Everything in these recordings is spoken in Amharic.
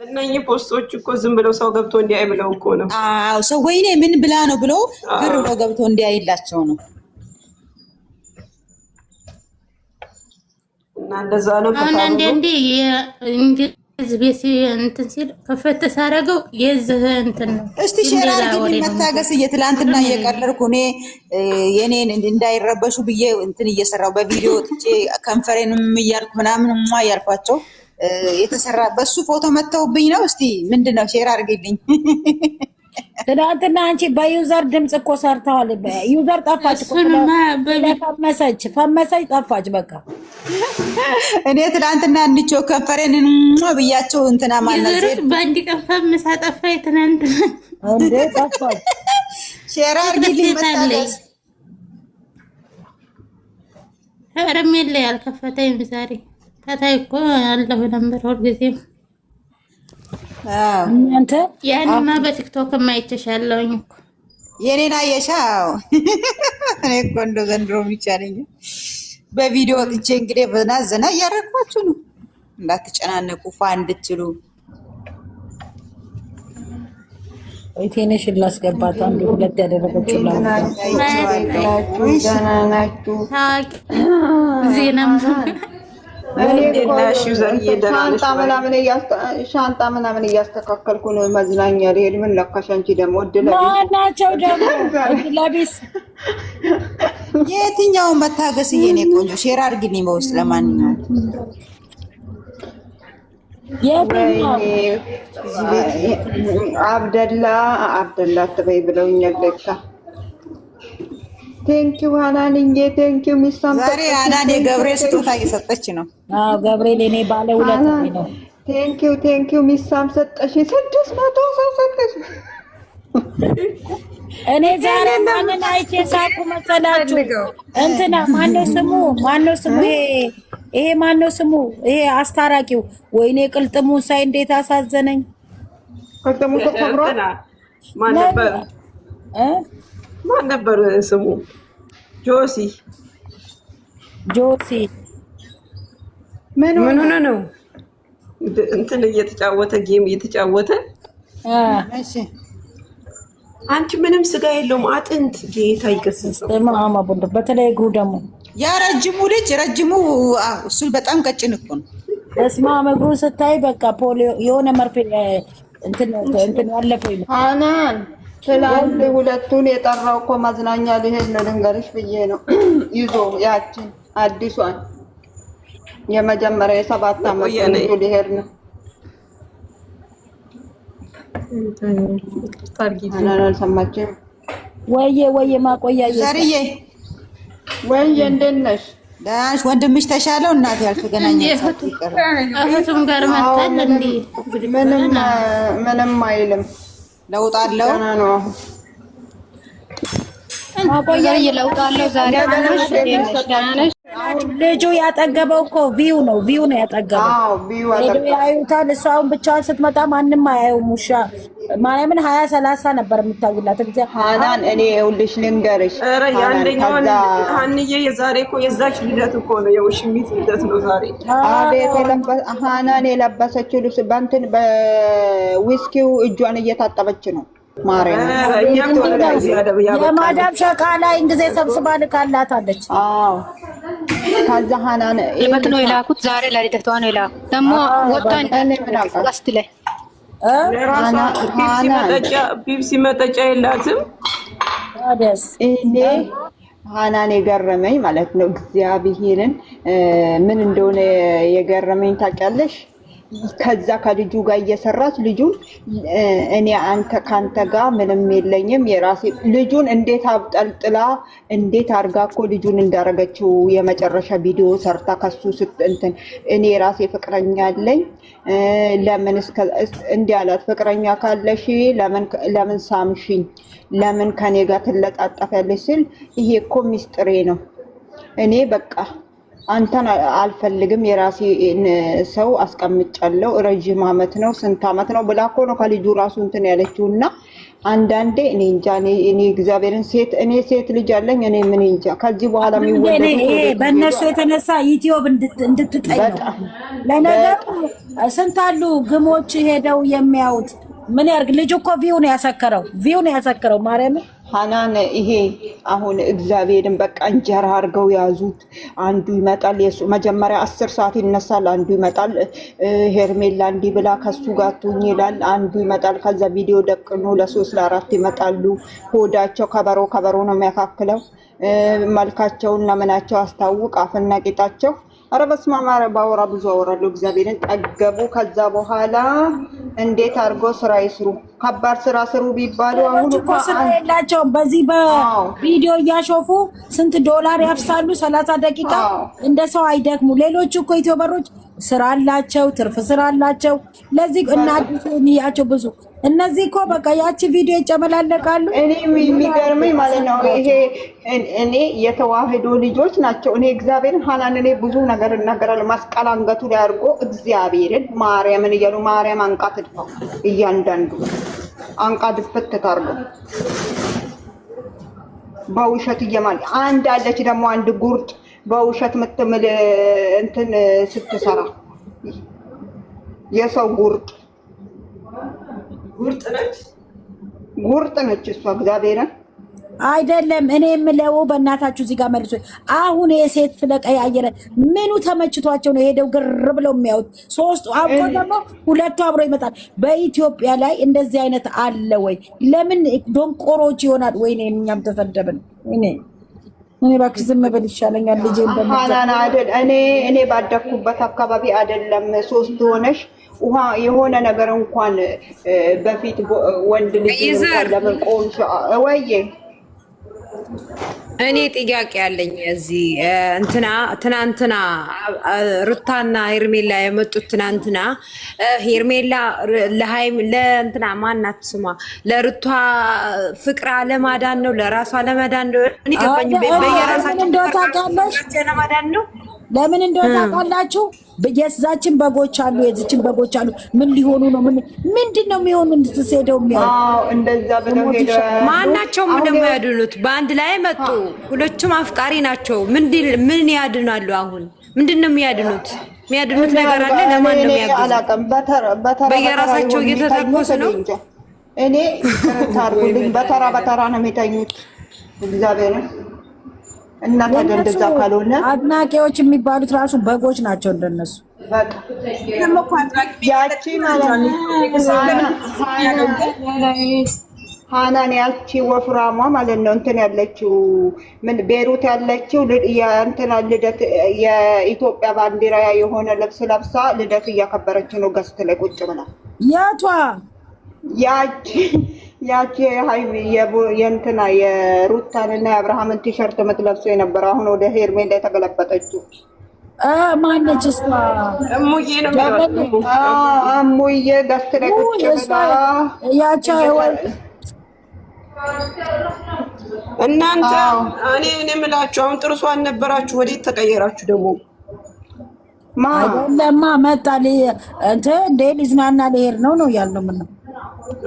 እነኚህ ፖስቶች እኮ ዝም ብለው ሰው ገብቶ እንዲያይ ብለው እኮ ነው። አዎ ሰው ወይኔ ምን ብላ ነው ብሎ ግር ብሎ ገብቶ እንዲያይላቸው ነው። እና እንደዛ ነው አንዴ ቤት እንትን ሲል ከፈተ ሳረገው የዚህ እንትን ነው። እስቲ ሼር አድርጊልኝ መታገስ ትላንትና እየቀለድኩ እኔ የኔን እንዳይረበሹ ብዬ እንትን እየሰራው በቪዲዮ ጥቼ ከንፈሬንም እያልኩ ምናምን እያልኳቸው የተሰራ በሱ ፎቶ መተውብኝ ነው። እስቲ ምንድነው ሼር አድርጊልኝ። ትናንትና አንቺ በዩዘር ድምጽ እኮ ሰርተዋል። ዩዘር ጠፋች እኮ ፈመሰች ጠፋች። በቃ እኔ ትናንትና እንቾ ከንፈሬን ብያቸው እንትና ማለት በአንድ ቀን ፈምሳ ጠፋች። ትናንትና እንዴ ጠፋች። ሼር አድርጊልኝ መታገስ ረሜል ያልከፈተኝ ዛሬ ከታይ እኮ አለሁ ነበር ሁልጊዜም። አንተ ያንማ በቲክቶክ ማይተሻለውኝ እኮ የኔና የሻው እኔ እኮ እንደው ዘንድሮ ብቻለኝ በቪዲዮ ወጥቼ እንግዲህ በናዘና እያረኳችሁ ነው። እንዳትጨናነቁ ፋ እንድትሉ ወይቴነሽ ላስገባት አንድ ሁለት ያደረገችው ናችሁ ዜናም ሻንጣ ምናምን እያስተካከልኩ ነው። መዝናኛ ልሄድ ምን ለካሽ አንቺ ደግሞ ማናቸው ደግሞ ለቢስ የትኛውን መታገስ የኔ ቆንጆ ሼር አድርግልኝ በውስጥ ለማንኛውም አብደላ አትበይ ብለውኛል። ለካ ቴንኪው ሃናንዬ ቴንኪው ሚሳም ዛሬ ሃናን የገብርኤል ስጦታ እየሰጠች ነው። አዎ ገብርኤል እኔ ባለ ሁለት ነው። ቴንኪው ሚሳም ሰጠሽ 600 ሰው ሰጠሽ። እኔ ዛሬ ማንን አይቼ ሳቁ መሰላችሁ? እንትና ማነው ስሙ ይሄ ማነው ስሙ ይሄ አስታራቂው ወይኔ ቅልጥሙ ሳይ እንዴት አሳዘነኝ። ቅልጥሙ ተከብሯል። ማን ነበር ስሙ? ጆሲ ምን ሆነ ነው እንትን እየተጫወተ ጌም እየተጫወተ እሺ አንቺ ምንም ስጋ የለውም አጥንት ጌታ ይገስጽ። ማማ ቦንዶ በተለይ እግሩ ደግሞ ያ ረጅሙ እሱ በጣም ቀጭን እኮ ነው። በስማ እግሩ ስታይ በቃ ፖሊዮ የሆነ መርፌ እንትን ያለፈው ነው። ሃናን ትላንት ሁለቱን የጠራው እኮ መዝናኛ ሊሄድ ነው ልንገርሽ ብዬ ነው። ይዞ ያችን አዲሷን የመጀመሪያ የ7 ዓመት ልጅ ሊሄድ ነው። ሃናን አልሰማችም? ወየ ማቆያ ዛሬዬ ወየ እንደት ነሽ? ደህና ነሽ? ወንድምሽ ተሻለው? እናት ያልተገናኘን እህቱም ጋር መጣል እንዴ? ምንም አይልም። ለውጥ አለው ነው ማቆያ ለውጥ አለው። ዛሬ ነሽ ልጁ ያጠገበው እኮ ቪው ነው ያጠገበው። አዎ ቪው አጠገበው ያዩታል። እሷውን ብቻዋን ስትመጣ ማንም አያየውም። ውሻ ማርያምን 20-30 ነበር የምታውላት። ሃናን እኔ ይኸውልሽ ልንገርሽ፣ ኧረ ያንደኛውን ሃንዬ የዛሬ እኮ የዛች ልደት እኮ ነው የውሽሚት ልደት ነው ዛሬ። አቤት ሃናን የለበሰችው ልብስ በእንትን በዊስኪው እጇን እየታጠበች ነው። የማዳም ሸቃላ እንግዜ ሰብስባ ልካላታለች። አዎ ከዛ ሃናን ለበት ነው የላኩት። ዛሬ ለልደቷ ነው የላኩት። ደግሞ ወጣን ቀስት ላይ ቢብሲ መጠጫ የላትም። እኔ ሃናን የገረመኝ ማለት ነው እግዚአብሔርን ምን እንደሆነ የገረመኝ ታውቂያለሽ? ከዛ ከልጁ ጋር እየሰራች ልጁን እኔ ካንተ ጋር ምንም የለኝም የራሴ ልጁን እንዴት አብጠልጥላ እንዴት አርጋ እኮ ልጁን እንዳረገችው የመጨረሻ ቪዲዮ ሰርታ ከሱ እንትን እኔ የራሴ ፍቅረኛ አለኝ ለምን እንዲህ አላት። ፍቅረኛ ካለሽ ለምን ሳምሽኝ? ለምን ከኔ ጋር ትለጣጠፊያለሽ? ስል ይሄ እኮ ሚስጥሬ ነው። እኔ በቃ አንተን አልፈልግም የራሴ ሰው አስቀምጫለሁ። ረጅም አመት ነው ስንት አመት ነው ብላ እኮ ነው ከልጁ ራሱ እንትን ያለችውና አንዳንዴ እኔ እንጃ እኔ እግዚአብሔርን ሴት ልጅ አለኝ እኔ ምን እንጃ ከዚህ በኋላ የሚወለደው በእነሱ የተነሳ ዩቲዩብ እንድትጠይ ነው። ለነገሩ ስንት አሉ ግሞች ሄደው የሚያዩት። ምን ያርግ? ልጁ እኮ ቪው ነው ያሰከረው። ማርያም ሀናን ይሄ አሁን እግዚአብሔርን በቃ እንጀራ አድርገው ያዙት። አንዱ ይመጣል መጀመሪያ 10 ሰዓት ይነሳል። አንዱ ይመጣል ሄርሜላ እንዲህ ብላ ከሱ ጋር ትሁኝ ይላል። አንዱ ይመጣል ከዛ ቪዲዮ ደቅኖ ለ3 ለ4 ይመጣሉ። ሆዳቸው ከበሮ ነው የሚያካክለው። መልካቸውና ምናቸው አስታውቅ አፍና ቂጣቸው። ኧረ በስመ አብ ባወራ ብዙ አወራለሁ። እግዚአብሔርን ጠገቡ። ከዛ በኋላ እንዴት አድርጎ ስራ ይስሩ? ከባድ ስራ ስሩ ቢባሉ አሁን እኮ ስራ የላቸውም። በዚህ በቪዲዮ እያሾፉ ስንት ዶላር ያፍሳሉ። 30 ደቂቃ እንደ ሰው አይደክሙ። ሌሎቹ እኮ ዩቲዩበሮች ስራ አላቸው፣ ትርፍ ስራ አላቸው። ለዚህ እና አዲስ ያቸው ብዙ እነዚህ እኮ በቃ ያቺ ቪዲዮ ይጨመላለቃሉ። እኔ የሚገርመኝ ማለት ነው ይሄ እኔ የተዋህዶ ልጆች ናቸው። እኔ እግዚአብሔርን ሀናን እኔ ብዙ ነገር እናገራለሁ። መስቀል አንገቱ ላይ አድርጎ እግዚአብሔርን ማርያምን እያሉ ማርያም አንቃ ትድፋው፣ እያንዳንዱ አንቃ ድፍት ታርገው በውሸት እየማል አንድ አለች ደግሞ አንድ ጉርጥ በውሸት ምትምል እንትን ስትሰራ የሰው ጉርጥ ነች እሷ። እግዚአብሔርን አይደለም እኔ የምለው በእናታችሁ እዚህ ጋር መልሶ አሁን የሴት ስለቀያየረ ምኑ ተመችቷቸው ነው ሄደው ግር ብለው የሚያዩት? ሶስቱ አብሮ ደግሞ ሁለቱ አብሮ ይመጣል። በኢትዮጵያ ላይ እንደዚህ አይነት አለ ወይ? ለምን ደንቆሮች ይሆናል? ወይኔ እኛም ተሰደብን። እኔ እባክሽ ዝም ብል ይሻለኛል። ልጄ እንደማና አይደል እኔ ባደኩበት አካባቢ አይደለም ሶስት ሆነሽ ውሃ የሆነ ነገር እንኳን በፊት ወንድ ልጅ እንኳን ለምን ቆምሽ ወይዬ እኔ ጥያቄ ያለኝ እዚህ ትናንትና ሩታና ሄርሜላ የመጡት ትናንትና ሄርሜላ ለእንትና ማናት ስሟ ለሩታ ፍቅር አለማዳን ነው ለራሷ አለማዳን ነው። እኔ ገባኝ። በየራሳቸው ለማዳን ነው። ለምን እንደሆነ ታውቃላችሁ? የዛችን በጎች አሉ፣ የዚችን በጎች አሉ። ምን ሊሆኑ ነው? ምንድን ነው የሚሆኑ? እንድትሰደው የሚሆኑ እንደዛ ብለው ሄደ። ማናቸውም ደግሞ ያድኑት በአንድ ላይ መጡ። ሁለቱም አፍቃሪ ናቸው። ምን ያድናሉ? አሁን ምንድን ነው የሚያድኑት? የሚያድኑት ነገር አለ። ለማን ነው የሚያድኑት? በየራሳቸው እየተተኮሱ ነው። እኔ ታርጉልኝ። በተራ ነው የሚተኙት። እግዚአብሔር እና እንደዛ ካልሆነ አድናቂዎች የሚባሉት ራሱ በጎች ናቸው። እንደነሱ ያቺ ማለት ሀናን ያቺ ወፍራሟ ማለት ነው እንትን ያለችው ምን ቤሩት ያለችው የእንትና ልደት የኢትዮጵያ ባንዲራ የሆነ ልብስ ለብሳ ልደት እያከበረች ነው። ገስት ላይ ቁጭ ብላ ያቷ ያቺ የእንትና የሩታንና የአብርሃምን ቲሸርት የምትለብሰው የነበረው አሁን ወደ ሄርሜላ የተገለበጠችው ማነች? እሷ እሙዬ ነው የሚለው። እሙዬ ገስት ላይ ቁጭ ብላ ያቻ እናንተ እኔ የምላችሁ አሁን ጥርሷ አልነበራችሁ፣ ወዴት ተቀየራችሁ ደግሞ? አይደለማ መጣል እንትን እንደ ሊዝናና ልሄድ ነው ያልነው።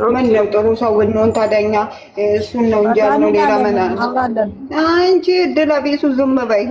ምን ነው ጥሩ ሰው ብንሆን ታዲያ እሱን ነው እንጂ ያልነው ሌላ ምን አለ? አንቺ ድለቢሱ ዝም በይ።